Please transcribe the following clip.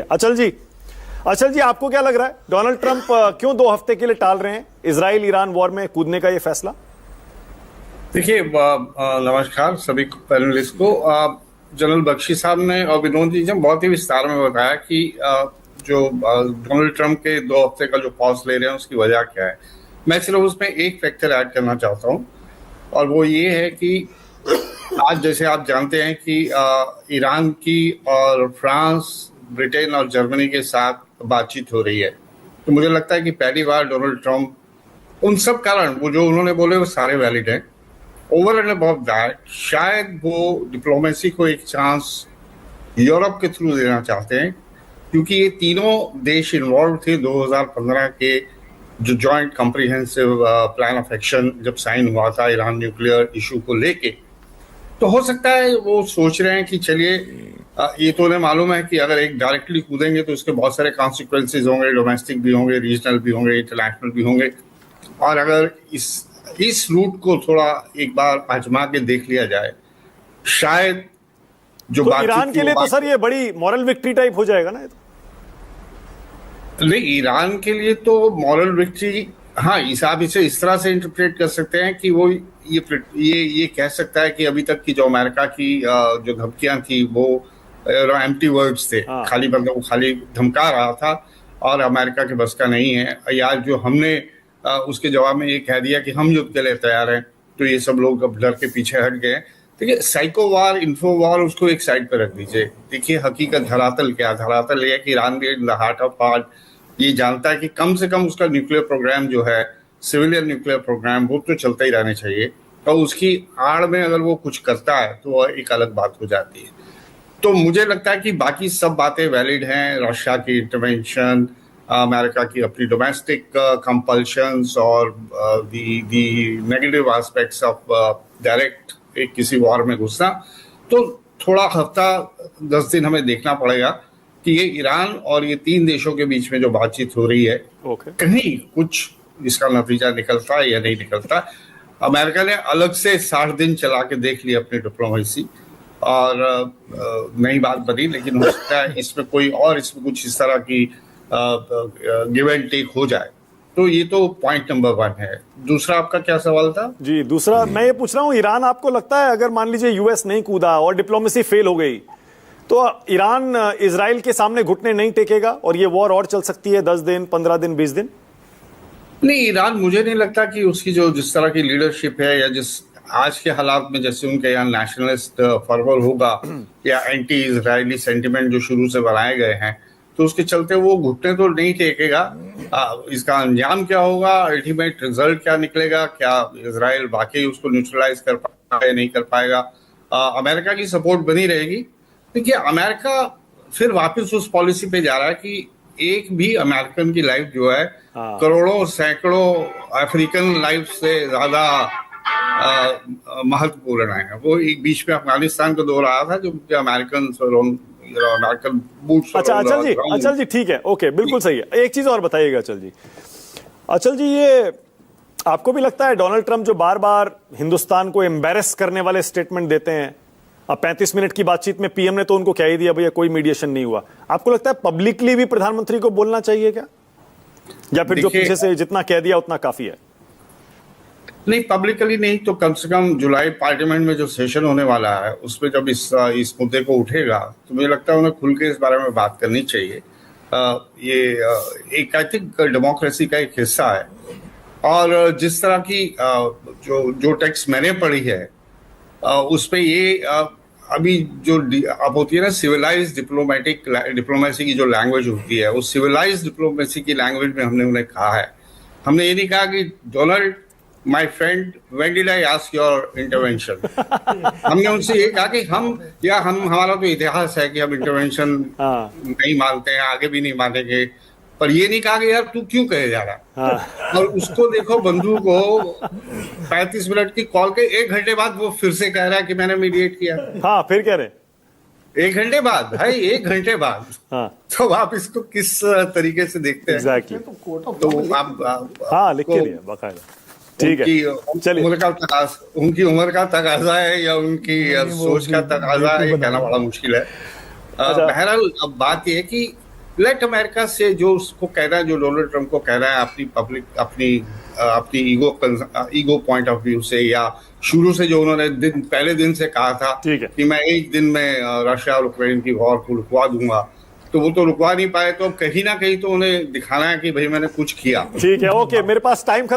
अचल जी आपको क्या लग रहा है, डोनाल्ड ट्रंप क्यों 2 हफ्ते के लिए टाल रहे हैं इजराइल ईरान वॉर में कूदने का ये फैसला? देखिए, नमस्कार सभी पैनलिस्ट को। जनरल बख्शी साहब ने और विनोद जी ने बहुत ही विस्तार में बताया कि जो डोनाल्ड ट्रंप के 2 हफ्ते का जो पॉज ले रहे हैं उसकी वजह क्या है। मैं सिर्फ उसमें एक फैक्टर ऐड करना चाहता हूं, और वो ये है कि आज जैसे आप जानते हैं कि ईरान की और फ्रांस, ब्रिटेन और जर्मनी के साथ बातचीत हो रही है। तो मुझे लगता है कि पहली बार डोनाल्ड ट्रंप उन सब कारण वो जो उन्होंने बोले वो सारे वैलिड हैं। ओवर एंड अबव दैट शायद वो डिप्लोमेसी को एक चांस यूरोप के थ्रू देना चाहते हैं, क्योंकि ये तीनों देश इन्वॉल्व थे 2015 के जो joint comprehensive plan of action जब साइन हुआ था ईरान न्यूक्लियर इशू को लेके। तो हो सकता है वो सोच रहे हैं कि चलिए, ये तो उन्हें मालूम है कि अगर एक डायरेक्टली कूदेंगे तो उसके बहुत सारे कॉन्सिक्वेंसेज होंगे, डोमेस्टिक भी होंगे, रीजनल भी होंगे, इंटरनेशनल भी होंगे। और अगर इस रूट को थोड़ा एक बार आजमा के देख लिया जाए, शायद जो तो ईरान के लिए तो सर ये बड़ी मॉरल विक्ट्री टाइप हो जाएगा ना। नहीं, ईरान के लिए तो मॉरल विक्ट्री, हाँ, आप इसे इस तरह से इंटरप्रेट कर सकते हैं कि वो ये कह सकता है कि अभी तक की जो अमेरिका की जो धमकियां थी वो एम्प्टी वर्ड्स थे, खाली मतलब वो खाली धमका रहा था और अमेरिका के बस का नहीं है। या जो हमने उसके जवाब में ये कह दिया कि हम युद्ध के लिए तैयार हैं, तो ये सब लोग अब डर के पीछे हट गए। देखिए, साइको वार, इन्फो वार, उसको एक साइड पर रख दीजिए। देखिए, हकीकत धरातल क्या, धरातल ये है कि ईरान भी in the heart of heart ये जानता है कि कम से कम उसका न्यूक्लियर प्रोग्राम जो है, सिविलियन न्यूक्लियर प्रोग्राम, वो तो चलता ही रहना चाहिए। और उसकी आड़ में अगर वो कुछ करता है तो एक अलग बात हो जाती है। तो मुझे लगता है कि बाकी सब बातें वैलिड हैं। रशिया की इंटरवेंशन, अमेरिका की अपनी डोमेस्टिक कंपल्शंस और दी नेगेटिव एस्पेक्ट्स ऑफ डायरेक्ट एक किसी वॉर में घुसना, तो थोड़ा हफ्ता 10 दिन हमें देखना पड़ेगा कि ये ईरान और ये 3 देशों के बीच में जो बातचीत हो रही है, कहीं कुछ इसका नतीजा निकलता है या नहीं निकलता। अमेरिका ने अलग से 60 दिन चला के देख लिया अपनी डिप्लोमेसी और नई बात बनी, लेकिन हो सकता है इसमें कोई और इसमें कुछ इस तरह की गिव एंड टेक हो जाए। तो ये तो पॉइंट नंबर 1 है। दूसरा आपका क्या सवाल था? जी, दूसरा मैं ये पूछ रहा हूँ, ईरान आपको लगता है अगर मान लीजिए यूएस नहीं कूदा और डिप्लोमेसी फेल हो गई तो ईरान इजराइल के सामने घुटने नहीं टेकेगा और ये वॉर और चल सकती है 10 दिन, 15 दिन, 20 दिन? नहीं, ईरान मुझे नहीं लगता कि उसकी जो जिस तरह की लीडरशिप है या जिस आज के हालात में जैसे उनके यहाँ नेशनलिस्ट फर्वर होगा या एंटी इजरायली सेंटिमेंट जो शुरू से बनाए गए हैं, तो उसके चलते वो घुटने तो नहीं टेकेगा। इसका अंजाम क्या होगा, अल्टीमेट रिजल्ट क्या निकलेगा, क्या इजराइल वाकई उसको न्यूट्रलाइज कर पाएगा या नहीं कर पाएगा, अमेरिका की सपोर्ट बनी रहेगी। देखिए, अमेरिका फिर वापस उस पॉलिसी पे जा रहा है कि एक भी अमेरिकन की लाइफ जो है करोड़ों सैकड़ों अफ्रीकन लाइफ से ज्यादा महत्वपूर्ण है। वो एक बीच में अफगानिस्तान को दो रहा था जो अमेरिकन बूट्स। अच्छा अचल जी ठीक है, ओके, बिल्कुल सही है। एक चीज और बताइएगा अचल जी, ये आपको भी लगता है डोनाल्ड ट्रंप जो बार बार हिंदुस्तान को एम्बैरेस करने वाले स्टेटमेंट देते हैं, अब 35 मिनट की बातचीत में पीएम ने तो उनको कह ही दिया भैया कोई मीडिएशन नहीं हुआ, आपको लगता है पब्लिकली भी प्रधानमंत्री को बोलना चाहिए क्या, या फिर जो पीछे से जितना कह दिया उतना काफी है? नहीं, पब्लिकली नहीं तो कम से कम जुलाई पार्लियामेंट में जो सेशन होने वाला है उसमें जब इस मुद्दे को उठेगा तो मुझे लगता है उन्हें खुल के इस बारे में बात करनी चाहिए। ये एक आई थिंक डेमोक्रेसी का एक हिस्सा है। और जिस तरह की जो टेक्स्ट मैंने पढ़ी है उसपे ये अभी जो अब होती है ना सिविलाइज डिप्लोमेसी की जो लैंग्वेज होती है, उस सिविलाइज डिप्लोमेसी की लैंग्वेज में हमने उन्हें कहा है। हमने ये नहीं कहा कि Donald my friend when did I ask your intervention. हमने उनसे ये कहा कि हमारा तो इतिहास है कि हम इंटरवेंशन नहीं मानते हैं, आगे भी नहीं मानेंगे, पर ये नहीं कहा कि यार तू क्यों कहे जा रहा। और उसको देखो, बंधु को 35 मिनट की कॉल के 1 घंटे बाद वो फिर से कह रहा है कि मैंने मीडिएट किया। हाँ, फिर कह रहे 1 घंटे बाद, भाई 1 घंटे बाद। तो आप इसको किस तरीके से देखते हैं? एग्जैक्टली। तो आप हाँ, लिख के लिया बाकायदा। ठीक है, चलिए। उनकी उम्र का तकाजा है या उनकी सोच का तकाजा है, ये कहना बड़ा मुश्किल है। बहरहाल अब बात यह है कि लेट अमेरिका से जो उसको कह रहा है, जो डोनाल्ड ट्रंप को कह रहा है अपनी पब्लिक अपनी ईगो पॉइंट ऑफ व्यू से, या शुरू से जो उन्होंने पहले दिन से कहा था ठीक है। कि मैं एक दिन में रशिया और यूक्रेन की वॉर को रुकवा दूंगा, तो वो तो रुकवा नहीं पाए। तो कहीं ना कहीं तो उन्हें दिखाना है कि भाई मैंने कुछ किया। ठीक है, ओके, मेरे पास टाइम